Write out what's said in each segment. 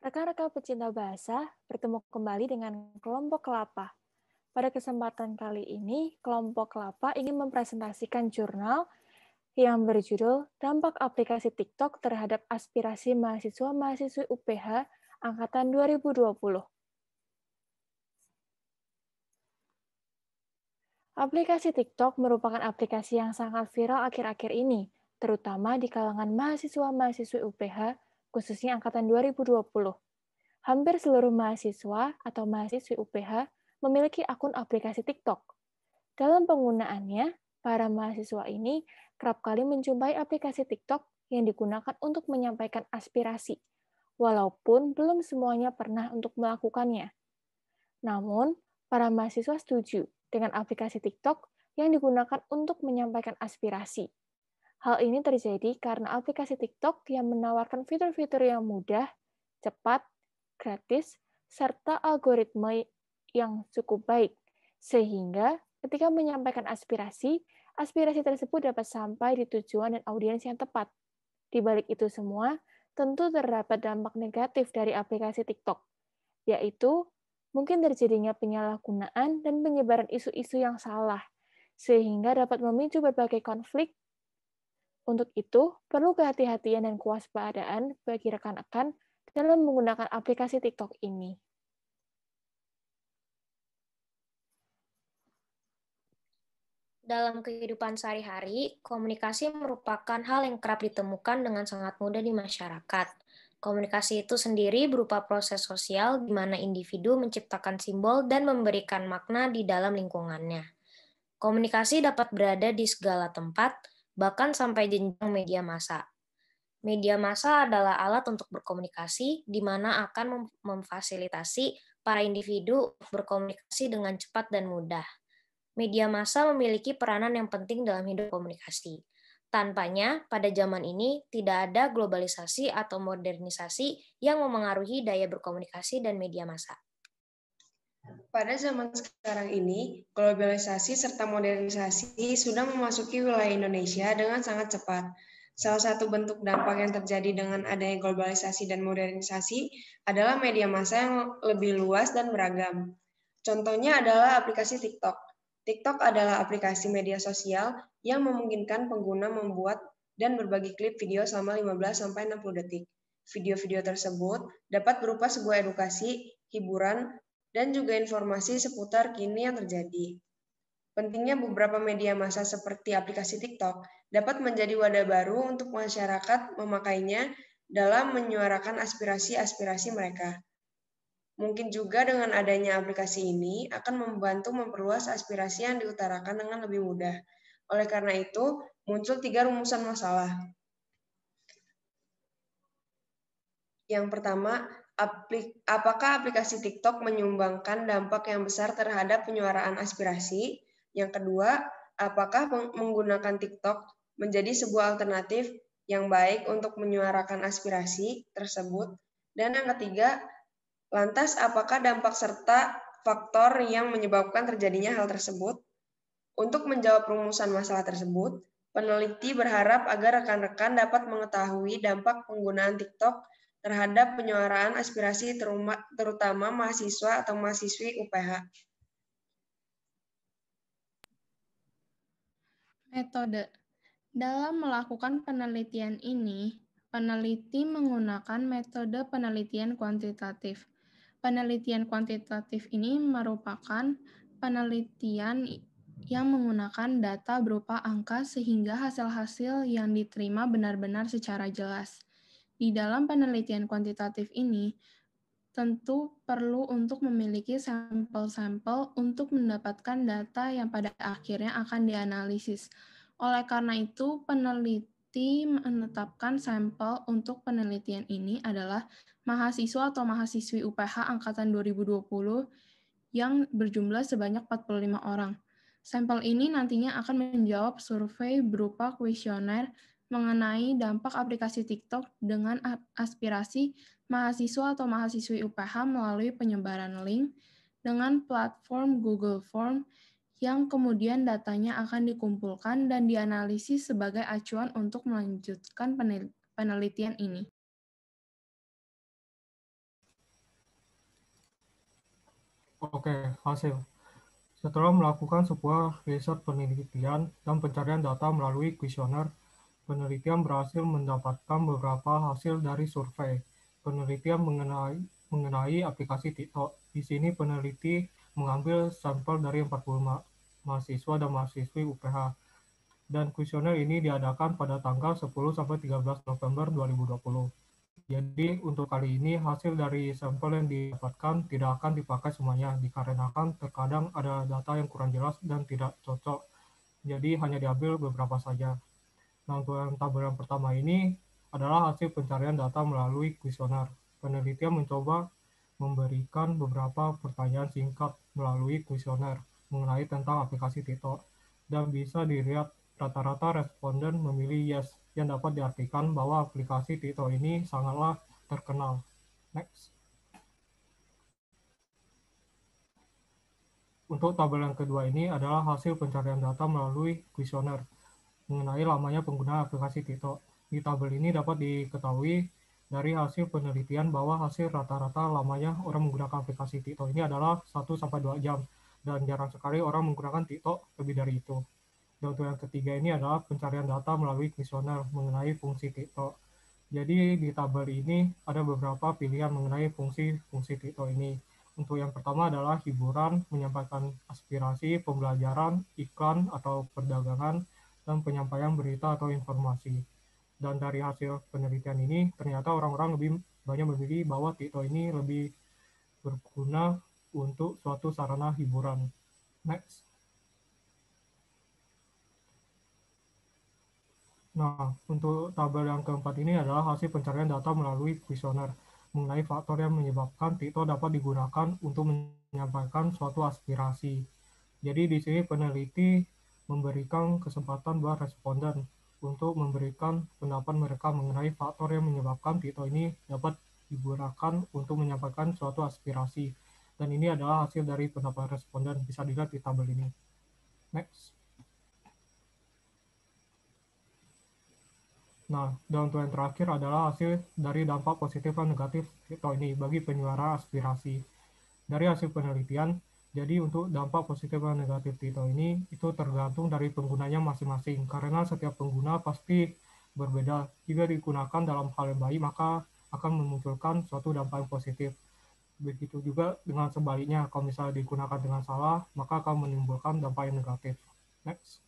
Rekan-rekan pecinta bahasa bertemu kembali dengan kelompok Kelapa. Pada kesempatan kali ini, kelompok Kelapa ingin mempresentasikan jurnal yang berjudul Dampak Aplikasi TikTok Terhadap Aspirasi Mahasiswa-Mahasiswi UPH Angkatan 2020. Aplikasi TikTok merupakan aplikasi yang sangat viral akhir-akhir ini, terutama di kalangan mahasiswa-mahasiswi UPH, khususnya angkatan 2020. Hampir seluruh mahasiswa atau mahasiswi UPH memiliki akun aplikasi TikTok. Dalam penggunaannya, para mahasiswa ini kerap kali menjumpai aplikasi TikTok yang digunakan untuk menyampaikan aspirasi, walaupun belum semuanya pernah untuk melakukannya. Namun, para mahasiswa setuju dengan aplikasi TikTok yang digunakan untuk menyampaikan aspirasi. Hal ini terjadi karena aplikasi TikTok yang menawarkan fitur-fitur yang mudah, cepat, gratis, serta algoritma yang cukup baik, sehingga ketika menyampaikan aspirasi, aspirasi tersebut dapat sampai di tujuan dan audiens yang tepat. Di balik itu semua, tentu terdapat dampak negatif dari aplikasi TikTok, yaitu mungkin terjadinya penyalahgunaan dan penyebaran isu-isu yang salah, sehingga dapat memicu berbagai konflik. Untuk itu, perlu kehati-hatian dan kewaspadaan bagi rekan-rekan dalam menggunakan aplikasi TikTok ini. Dalam kehidupan sehari-hari, komunikasi merupakan hal yang kerap ditemukan dengan sangat mudah di masyarakat. Komunikasi itu sendiri berupa proses sosial di mana individu menciptakan simbol dan memberikan makna di dalam lingkungannya. Komunikasi dapat berada di segala tempat, bahkan sampai jenjang media massa. Media massa adalah alat untuk berkomunikasi di mana akan memfasilitasi para individu berkomunikasi dengan cepat dan mudah. Media massa memiliki peranan yang penting dalam hidup komunikasi. Tanpanya, pada zaman ini tidak ada globalisasi atau modernisasi yang memengaruhi daya berkomunikasi dan media massa. Pada zaman sekarang ini, globalisasi serta modernisasi sudah memasuki wilayah Indonesia dengan sangat cepat. Salah satu bentuk dampak yang terjadi dengan adanya globalisasi dan modernisasi adalah media massa yang lebih luas dan beragam. Contohnya adalah aplikasi TikTok. TikTok adalah aplikasi media sosial yang memungkinkan pengguna membuat dan berbagi klip video selama 15-60 detik. Video-video tersebut dapat berupa sebuah edukasi, hiburan, dan juga informasi seputar kini yang terjadi. Pentingnya beberapa media massa seperti aplikasi TikTok dapat menjadi wadah baru untuk masyarakat memakainya dalam menyuarakan aspirasi-aspirasi mereka. Mungkin juga dengan adanya aplikasi ini akan membantu memperluas aspirasi yang diutarakan dengan lebih mudah. Oleh karena itu, muncul 3 rumusan masalah. Yang pertama, apakah aplikasi TikTok menyumbangkan dampak yang besar terhadap penyuaraan aspirasi? Yang kedua, apakah menggunakan TikTok menjadi sebuah alternatif yang baik untuk menyuarakan aspirasi tersebut? Dan yang ketiga, lantas apakah dampak serta faktor yang menyebabkan terjadinya hal tersebut? Untuk menjawab rumusan masalah tersebut, peneliti berharap agar rekan-rekan dapat mengetahui dampak penggunaan TikTok terhadap penyuaraan aspirasi terutama mahasiswa atau mahasiswi UPH. Metode. Dalam melakukan penelitian ini, peneliti menggunakan metode penelitian kuantitatif. Penelitian kuantitatif ini merupakan penelitian yang menggunakan data berupa angka sehingga hasil-hasil yang diterima benar-benar secara jelas. Di dalam penelitian kuantitatif ini, tentu perlu untuk memiliki sampel-sampel untuk mendapatkan data yang pada akhirnya akan dianalisis. Oleh karena itu, peneliti menetapkan sampel untuk penelitian ini adalah mahasiswa atau mahasiswi UPH angkatan 2020 yang berjumlah sebanyak 45 orang. Sampel ini nantinya akan menjawab survei berupa kuesioner mengenai dampak aplikasi TikTok dengan aspirasi mahasiswa atau mahasiswi UPH melalui penyebaran link dengan platform Google Form yang kemudian datanya akan dikumpulkan dan dianalisis sebagai acuan untuk melanjutkan penelitian ini. Oke, hasil. Setelah melakukan sebuah riset penelitian dan pencarian data melalui kuesioner, penelitian berhasil mendapatkan beberapa hasil dari survei penelitian mengenai aplikasi TikTok. Di sini peneliti mengambil sampel dari 40 mahasiswa dan mahasiswi UPH. Dan kuesioner ini diadakan pada tanggal 10-13 November 2020. Jadi untuk kali ini hasil dari sampel yang didapatkan tidak akan dipakai semuanya dikarenakan terkadang ada data yang kurang jelas dan tidak cocok. Jadi hanya diambil beberapa saja. Nah, untuk yang tabel yang pertama ini adalah hasil pencarian data melalui kuesioner. Penelitian mencoba memberikan beberapa pertanyaan singkat melalui kuesioner mengenai tentang aplikasi TikTok. Dan bisa dilihat rata-rata responden memilih yes, yang dapat diartikan bahwa aplikasi TikTok ini sangatlah terkenal. Next. Untuk tabel yang kedua ini adalah hasil pencarian data melalui kuesioner mengenai lamanya pengguna aplikasi TikTok. Di tabel ini dapat diketahui dari hasil penelitian bahwa hasil rata-rata lamanya orang menggunakan aplikasi TikTok ini adalah 1-2 jam, dan jarang sekali orang menggunakan TikTok lebih dari itu. Dan untuk yang ketiga ini adalah pencarian data melalui kuesioner mengenai fungsi TikTok. Jadi di tabel ini ada beberapa pilihan mengenai fungsi-fungsi TikTok ini. Untuk yang pertama adalah hiburan, menyampaikan aspirasi, pembelajaran, iklan atau perdagangan, dan penyampaian berita atau informasi. Dan dari hasil penelitian ini, ternyata orang-orang lebih banyak memilih bahwa TikTok ini lebih berguna untuk suatu sarana hiburan. Next. Nah, untuk tabel yang keempat ini adalah hasil pencarian data melalui kuesioner mengenai faktor yang menyebabkan TikTok dapat digunakan untuk menyampaikan suatu aspirasi. Jadi di sini peneliti memberikan kesempatan buat responden untuk memberikan pendapat mereka mengenai faktor yang menyebabkan TikTok ini dapat digunakan untuk menyampaikan suatu aspirasi. Dan ini adalah hasil dari pendapat responden, bisa dilihat di tabel ini. Next. Nah, dan untuk yang terakhir adalah hasil dari dampak positif dan negatif TikTok ini bagi penyuara aspirasi. Dari hasil penelitian, jadi untuk dampak positif dan negatif TikTok ini itu tergantung dari penggunanya masing-masing, karena setiap pengguna pasti berbeda. Jika digunakan dalam hal yang baik, maka akan memunculkan suatu dampak yang positif. Begitu juga dengan sebaliknya, kalau misalnya digunakan dengan salah, maka akan menimbulkan dampak yang negatif. Next.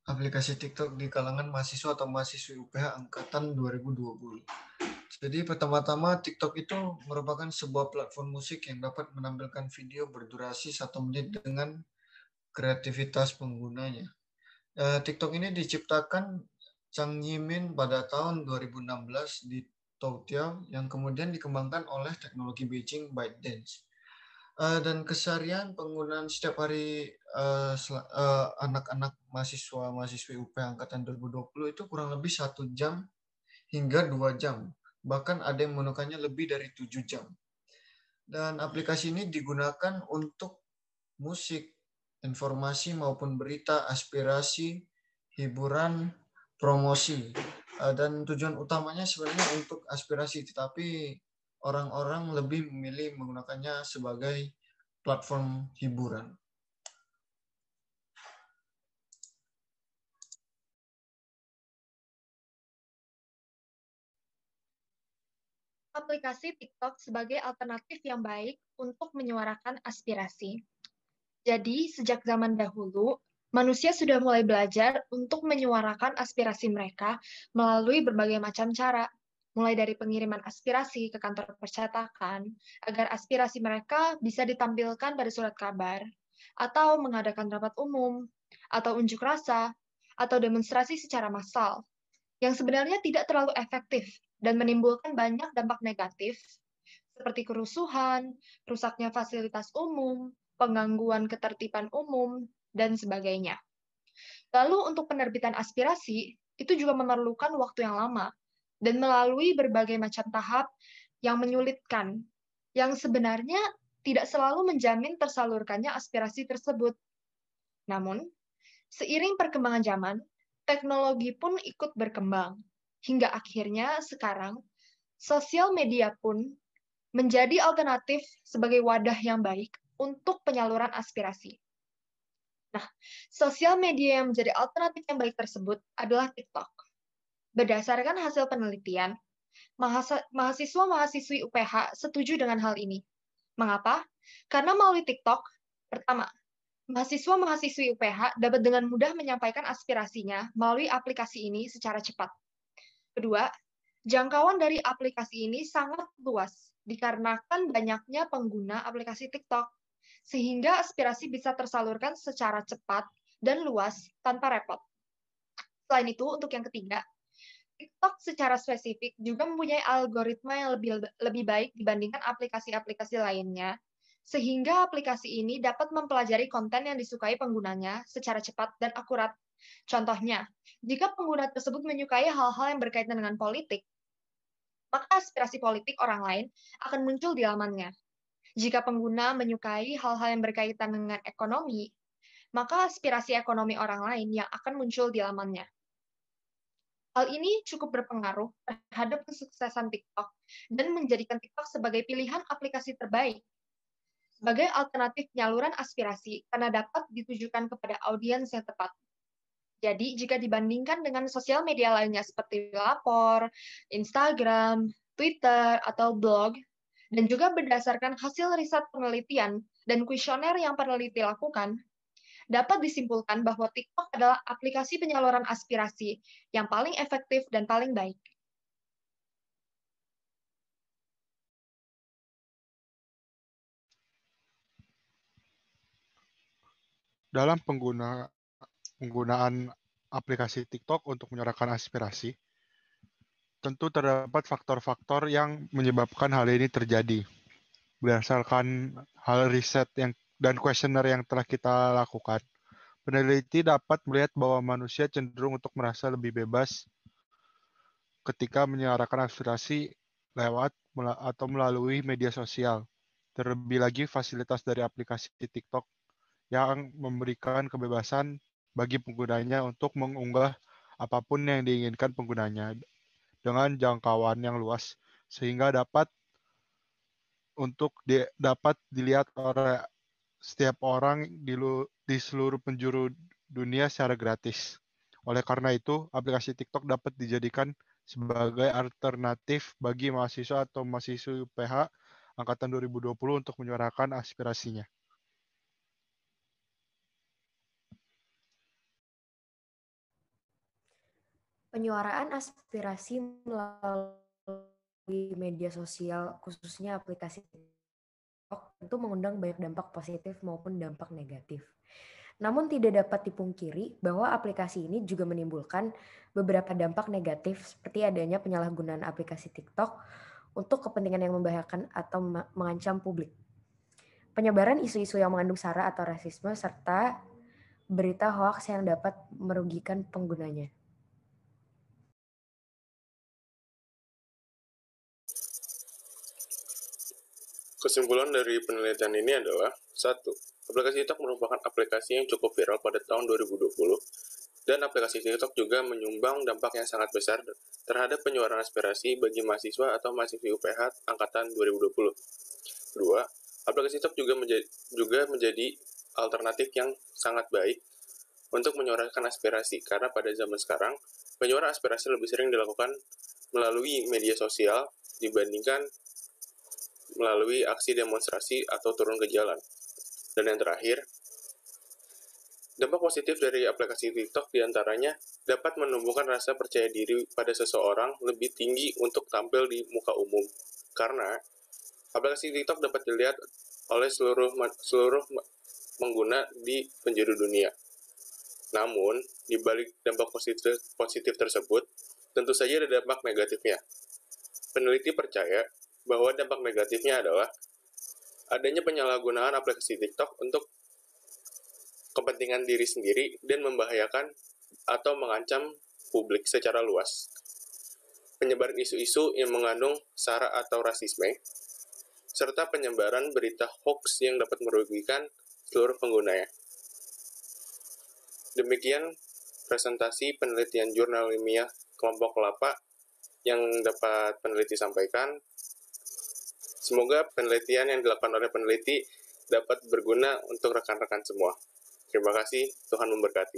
Aplikasi TikTok di kalangan mahasiswa atau mahasiswi UPH angkatan 2020. Jadi pertama-tama TikTok itu merupakan sebuah platform musik yang dapat menampilkan video berdurasi 1 menit dengan kreativitas penggunanya. TikTok ini diciptakan Zhang Yimin pada tahun 2016 di Toutiao yang kemudian dikembangkan oleh teknologi Beijing ByteDance. Dan keseharian penggunaan setiap hari anak-anak mahasiswa-mahasiswi UPH angkatan 2020 itu kurang lebih 1 jam hingga 2 jam. Bahkan ada yang menggunakannya lebih dari 7 jam. Dan aplikasi ini digunakan untuk musik, informasi maupun berita, aspirasi, hiburan, promosi. Dan tujuan utamanya sebenarnya untuk aspirasi, tetapi orang-orang lebih memilih menggunakannya sebagai platform hiburan. Aplikasi TikTok sebagai alternatif yang baik untuk menyuarakan aspirasi. Jadi, sejak zaman dahulu, manusia sudah mulai belajar untuk menyuarakan aspirasi mereka melalui berbagai macam cara, mulai dari pengiriman aspirasi ke kantor percetakan, agar aspirasi mereka bisa ditampilkan pada surat kabar, atau mengadakan rapat umum, atau unjuk rasa, atau demonstrasi secara massal, yang sebenarnya tidak terlalu efektif dan menimbulkan banyak dampak negatif, seperti kerusuhan, rusaknya fasilitas umum, penggangguan ketertiban umum, dan sebagainya. Lalu untuk penerbitan aspirasi, itu juga memerlukan waktu yang lama, dan melalui berbagai macam tahap yang menyulitkan, yang sebenarnya tidak selalu menjamin tersalurkannya aspirasi tersebut. Namun, seiring perkembangan zaman, teknologi pun ikut berkembang, hingga akhirnya sekarang, sosial media pun menjadi alternatif sebagai wadah yang baik untuk penyaluran aspirasi. Nah, sosial media yang menjadi alternatif yang baik tersebut adalah TikTok. Berdasarkan hasil penelitian, mahasiswa-mahasiswi UPH setuju dengan hal ini. Mengapa? Karena melalui TikTok, pertama, mahasiswa-mahasiswi UPH dapat dengan mudah menyampaikan aspirasinya melalui aplikasi ini secara cepat. Kedua, jangkauan dari aplikasi ini sangat luas, dikarenakan banyaknya pengguna aplikasi TikTok, sehingga aspirasi bisa tersalurkan secara cepat dan luas tanpa repot. Selain itu, untuk yang ketiga, TikTok secara spesifik juga mempunyai algoritma yang lebih baik dibandingkan aplikasi-aplikasi lainnya, sehingga aplikasi ini dapat mempelajari konten yang disukai penggunanya secara cepat dan akurat. Contohnya, jika pengguna tersebut menyukai hal-hal yang berkaitan dengan politik, maka aspirasi politik orang lain akan muncul di lamannya. Jika pengguna menyukai hal-hal yang berkaitan dengan ekonomi, maka aspirasi ekonomi orang lain yang akan muncul di lamannya. Hal ini cukup berpengaruh terhadap kesuksesan TikTok dan menjadikan TikTok sebagai pilihan aplikasi terbaik sebagai alternatif penyaluran aspirasi karena dapat ditujukan kepada audiens yang tepat. Jadi, jika dibandingkan dengan sosial media lainnya seperti Lapor, Instagram, Twitter, atau blog, dan juga berdasarkan hasil riset penelitian dan kuesioner yang peneliti lakukan, dapat disimpulkan bahwa TikTok adalah aplikasi penyaluran aspirasi yang paling efektif dan paling baik. Dalam penggunaan aplikasi TikTok untuk menyuarakan aspirasi, tentu terdapat faktor-faktor yang menyebabkan hal ini terjadi. Berdasarkan hal riset dan kuesioner yang telah kita lakukan, peneliti dapat melihat bahwa manusia cenderung untuk merasa lebih bebas ketika menyuarakan aspirasi lewat atau melalui media sosial. Terlebih lagi fasilitas dari aplikasi TikTok yang memberikan kebebasan bagi penggunanya untuk mengunggah apapun yang diinginkan penggunanya dengan jangkauan yang luas, sehingga dapat dilihat oleh setiap orang di seluruh penjuru dunia secara gratis. Oleh karena itu, aplikasi TikTok dapat dijadikan sebagai alternatif bagi mahasiswa atau mahasiswi UPH angkatan 2020 untuk menyuarakan aspirasinya. Penyuaraan aspirasi melalui media sosial, khususnya aplikasi TikTok, tentu mengundang banyak dampak positif maupun dampak negatif. Namun tidak dapat dipungkiri bahwa aplikasi ini juga menimbulkan beberapa dampak negatif seperti adanya penyalahgunaan aplikasi TikTok untuk kepentingan yang membahayakan atau mengancam publik. Penyebaran isu-isu yang mengandung sara atau rasisme serta berita hoaks yang dapat merugikan penggunanya. Kesimpulan dari penelitian ini adalah 1. Aplikasi TikTok merupakan aplikasi yang cukup viral pada tahun 2020 dan aplikasi TikTok juga menyumbang dampak yang sangat besar terhadap penyuaraan aspirasi bagi mahasiswa atau mahasiswi UPH angkatan 2020. 2. Aplikasi TikTok juga menjadi alternatif yang sangat baik untuk menyuarakan aspirasi karena pada zaman sekarang penyuaraan aspirasi lebih sering dilakukan melalui media sosial dibandingkan melalui aksi demonstrasi atau turun ke jalan. Dan yang terakhir, dampak positif dari aplikasi TikTok diantaranya dapat menumbuhkan rasa percaya diri pada seseorang lebih tinggi untuk tampil di muka umum. Karena aplikasi TikTok dapat dilihat oleh seluruh pengguna di penjuru dunia. Namun, di balik dampak positif tersebut, tentu saja ada dampak negatifnya. Peneliti percaya bahwa dampak negatifnya adalah adanya penyalahgunaan aplikasi TikTok untuk kepentingan diri sendiri dan membahayakan atau mengancam publik secara luas. Penyebaran isu-isu yang mengandung sara atau rasisme, serta penyebaran berita hoax yang dapat merugikan seluruh penggunanya. Demikian presentasi penelitian jurnal ilmiah kelompok Kelapa yang dapat peneliti sampaikan. Semoga penelitian yang dilakukan oleh peneliti dapat berguna untuk rekan-rekan semua. Terima kasih, Tuhan memberkati.